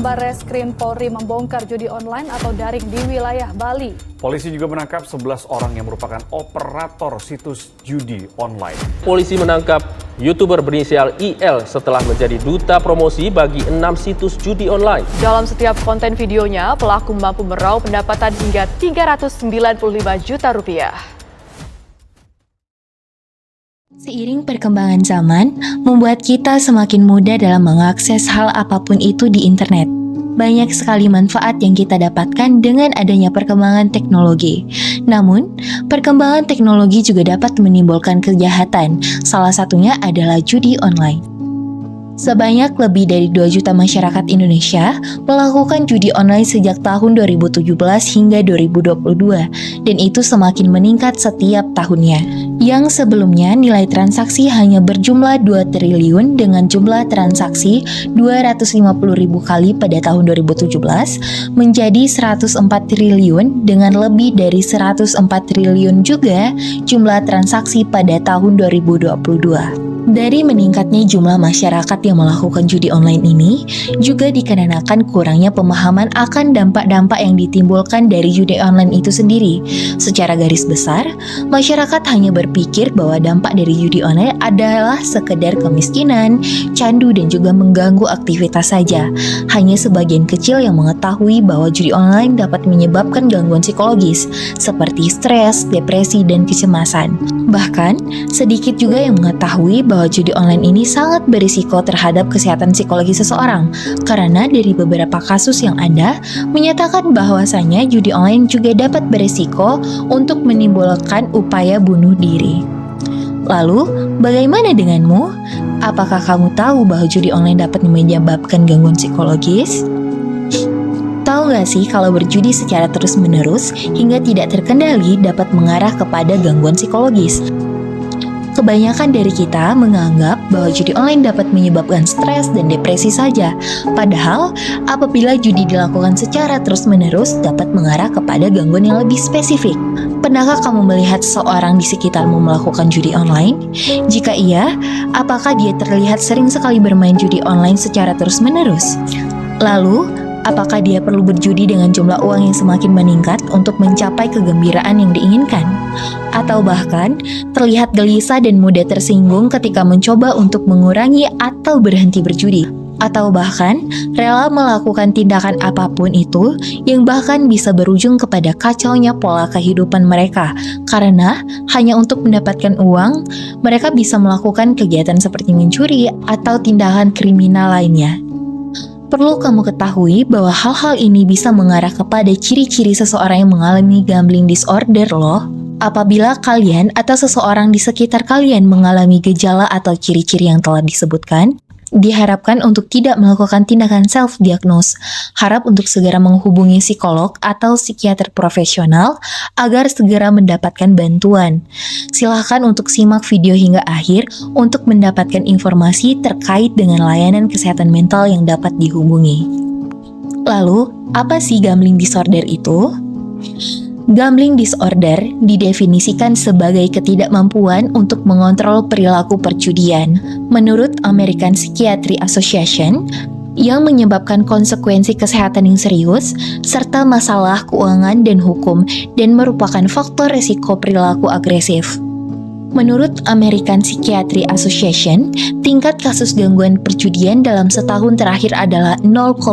Barreskrim Polri membongkar judi online atau daring di wilayah Bali. Polisi juga menangkap 11 orang yang merupakan operator situs judi online. Polisi menangkap YouTuber berinisial IL setelah menjadi duta promosi bagi 6 situs judi online. Dalam setiap konten videonya, pelaku mampu meraup pendapatan hingga 395 juta rupiah. Seiring perkembangan zaman, membuat kita semakin mudah dalam mengakses hal apapun itu di internet. Banyak sekali manfaat yang kita dapatkan dengan adanya perkembangan teknologi. Namun, perkembangan teknologi juga dapat menimbulkan kejahatan. Salah satunya adalah judi online. Sebanyak lebih dari 2 juta masyarakat Indonesia melakukan judi online sejak tahun 2017 hingga 2022, dan itu semakin meningkat setiap tahunnya. Yang sebelumnya nilai transaksi hanya berjumlah 2 triliun dengan jumlah transaksi 250.000 kali pada tahun 2017 menjadi 104 triliun dengan lebih dari 104 triliun juga jumlah transaksi pada tahun 2022. Dari meningkatnya jumlah masyarakat yang melakukan judi online ini juga dikarenakan kurangnya pemahaman akan dampak-dampak yang ditimbulkan dari judi online itu sendiri. Secara garis besar, masyarakat hanya berpikir bahwa dampak dari judi online adalah sekedar kemiskinan, candu, dan juga mengganggu aktivitas saja. Hanya sebagian kecil yang mengetahui bahwa judi online dapat menyebabkan gangguan psikologis seperti stres, depresi, dan kecemasan. Bahkan, sedikit juga yang mengetahui bahwa judi online ini sangat berisiko terhadap kesehatan psikologi seseorang, karena dari beberapa kasus yang ada menyatakan bahwasanya judi online juga dapat berisiko untuk menimbulkan upaya bunuh diri. Lalu, bagaimana denganmu? Apakah kamu tahu bahwa judi online dapat menyebabkan gangguan psikologis? Tahu nggak sih kalau berjudi secara terus-menerus hingga tidak terkendali dapat mengarah kepada gangguan psikologis? Kebanyakan dari kita menganggap bahwa judi online dapat menyebabkan stres dan depresi saja. Padahal, apabila judi dilakukan secara terus-menerus dapat mengarah kepada gangguan yang lebih spesifik. Pernahkah kamu melihat seseorang di sekitarmu melakukan judi online? Jika iya, apakah dia terlihat sering sekali bermain judi online secara terus-menerus? Lalu, apakah dia perlu berjudi dengan jumlah uang yang semakin meningkat untuk mencapai kegembiraan yang diinginkan? Atau bahkan terlihat gelisah dan mudah tersinggung ketika mencoba untuk mengurangi atau berhenti berjudi? Atau bahkan rela melakukan tindakan apapun itu yang bahkan bisa berujung kepada kacaunya pola kehidupan mereka? Karena hanya untuk mendapatkan uang, mereka bisa melakukan kegiatan seperti mencuri atau tindakan kriminal lainnya. Perlu kamu ketahui bahwa hal-hal ini bisa mengarah kepada ciri-ciri seseorang yang mengalami gambling disorder loh. Apabila kalian atau seseorang di sekitar kalian mengalami gejala atau ciri-ciri yang telah disebutkan, diharapkan untuk tidak melakukan tindakan self-diagnose. Harap untuk segera menghubungi psikolog atau psikiater profesional agar segera mendapatkan bantuan. Silakan untuk simak video hingga akhir untuk mendapatkan informasi terkait dengan layanan kesehatan mental yang dapat dihubungi. Lalu, apa sih gambling disorder itu? Gambling disorder didefinisikan sebagai ketidakmampuan untuk mengontrol perilaku perjudian. Menurut American Psychiatry Association, yang menyebabkan konsekuensi kesehatan yang serius, serta masalah keuangan dan hukum, dan merupakan faktor risiko perilaku agresif. Menurut American Psychiatry Association, tingkat kasus gangguan perjudian dalam setahun terakhir adalah 0,2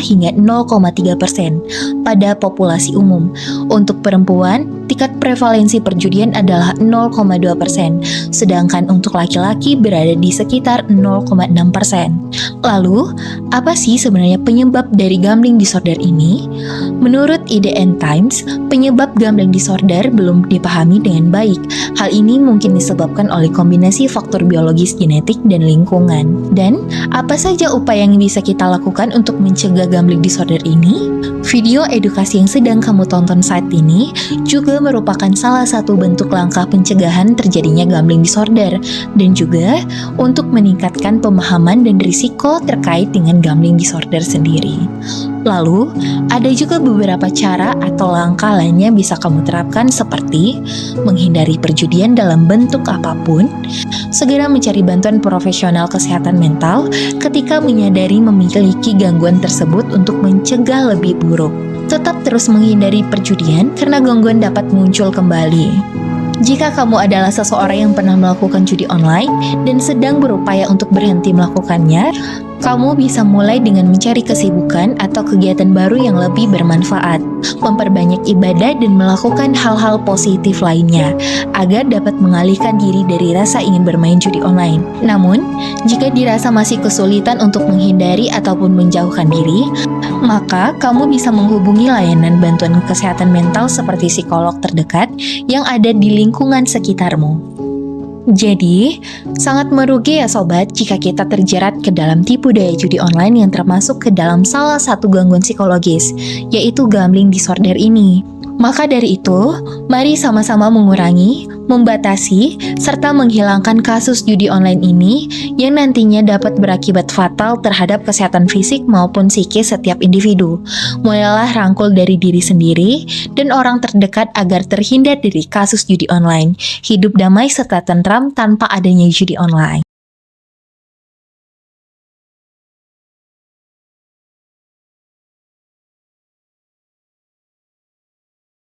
hingga 0,3% pada populasi umum. Untuk perempuan, tingkat prevalensi perjudian adalah 0,2%, sedangkan untuk laki-laki berada di sekitar 0,6%. Lalu, apa sih sebenarnya penyebab dari gambling disorder ini? Menurut IDN Times, penyebab gambling disorder belum dipahami dengan baik. Hal ini mungkin disebabkan oleh kombinasi faktor biologis, genetik, dan lingkungan. Dan, apa saja upaya yang bisa kita lakukan untuk mencegah gambling disorder ini? Video edukasi yang sedang kamu tonton saat ini juga merupakan salah satu bentuk langkah pencegahan terjadinya gambling disorder, dan juga untuk meningkatkan pemahaman dan risiko terkait dengan gambling disorder sendiri. Lalu, ada juga beberapa cara atau langkah lainnya bisa kamu terapkan seperti menghindari perjudian dalam bentuk apapun, segera mencari bantuan profesional kesehatan mental ketika menyadari memiliki gangguan tersebut untuk mencegah lebih buruk. Tetap terus menghindari perjudian karena gangguan dapat muncul kembali. Jika kamu adalah seseorang yang pernah melakukan judi online dan sedang berupaya untuk berhenti melakukannya, kamu bisa mulai dengan mencari kesibukan atau kegiatan baru yang lebih bermanfaat, memperbanyak ibadah dan melakukan hal-hal positif lainnya, agar dapat mengalihkan diri dari rasa ingin bermain judi online. Namun, jika dirasa masih kesulitan untuk menghindari ataupun menjauhkan diri, maka kamu bisa menghubungi layanan bantuan kesehatan mental seperti psikolog terdekat yang ada di lingkungan sekitarmu. Jadi, sangat merugi ya sobat jika kita terjerat ke dalam tipu daya judi online yang termasuk ke dalam salah satu gangguan psikologis, yaitu gambling disorder ini. Maka dari itu, mari sama-sama mengurangi, membatasi, serta menghilangkan kasus judi online ini yang nantinya dapat berakibat fatal terhadap kesehatan fisik maupun psikis setiap individu. Mulailah rangkul dari diri sendiri dan orang terdekat agar terhindar dari kasus judi online. Hidup damai serta tentram tanpa adanya judi online.